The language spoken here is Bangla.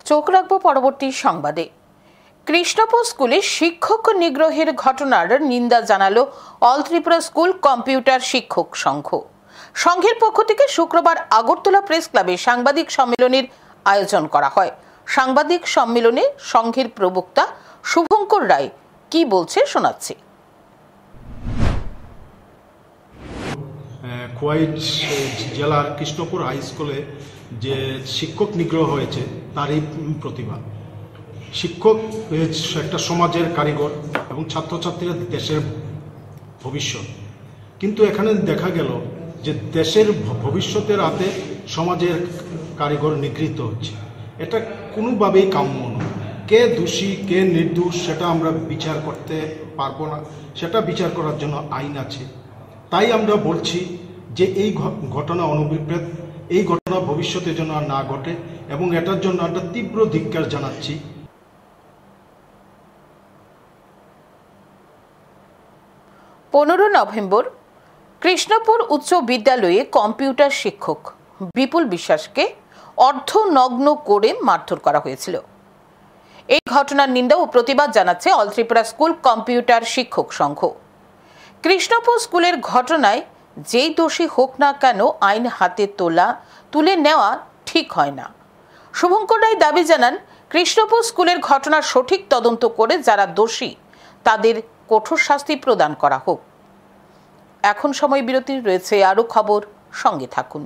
চোখ রাখবো পরবর্তী সংবাদে। কৃষ্ণপুর স্কুলে শিক্ষক নিগ্রহের ঘটনার নিন্দা জানালো অল ত্রিপুরা স্কুল কম্পিউটার শিক্ষক সংঘ। সংঘের পক্ষ থেকে শুক্রবার আগরতলা প্রেস ক্লাবে সাংবাদিক সম্মেলনের আয়োজন করা হয়। সাংবাদিক সম্মেলনে সংঘের প্রবক্তা শুভঙ্কর রায় কি বলছে শোনাচ্ছি। খোয়াই জেলার কৃষ্ণপুর হাই স্কুলে যে শিক্ষক নিগ্রহ হয়েছে তারই প্রতিবাদ। শিক্ষক একটা সমাজের কারিগর এবং ছাত্রছাত্রীরা দেশের ভবিষ্যৎ, কিন্তু এখানে দেখা গেল যে দেশের ভবিষ্যতের হাতে সমাজের কারিগর নিগৃহীত হচ্ছে। এটা কোনোভাবেই কাম্য নয়। কে দোষী কে নির্দোষ সেটা আমরা বিচার করতে পারবো না, সেটা বিচার করার জন্য আইন আছে। তাই আমরা বলছি যে এই ঘটনা অনভিপ্রেত, এই ঘটনা ভবিষ্যতে যেন আর না ঘটে এবং এটার জন্য আমরা তীব্র ধিক্কার জানাচ্ছি। 15 নভেম্বর কৃষ্ণপুর উচ্চ বিদ্যালয়ে কম্পিউটার শিক্ষক বিপুল বিশ্বাসকে অর্ধনগ্ন করে মারধর করা হয়েছিল। এই ঘটনার নিন্দা ও প্রতিবাদ জানাচ্ছে অল ত্রিপুরা স্কুল কম্পিউটার শিক্ষক সংঘ। কৃষ্ণপুর স্কুলের ঘটনায় যেই দোষী হোক না কেন আইন হাতে তুলে নেওয়া ঠিক হয় না। শুভঙ্কর রায় দাবি জানান, কৃষ্ণপুর স্কুলের ঘটনার সঠিক তদন্ত করে যারা দোষী তাদের কঠোর শাস্তি প্রদান করা হোক। এখন সময় বিরতির রয়েছে আরো খবর, সঙ্গে থাকুন।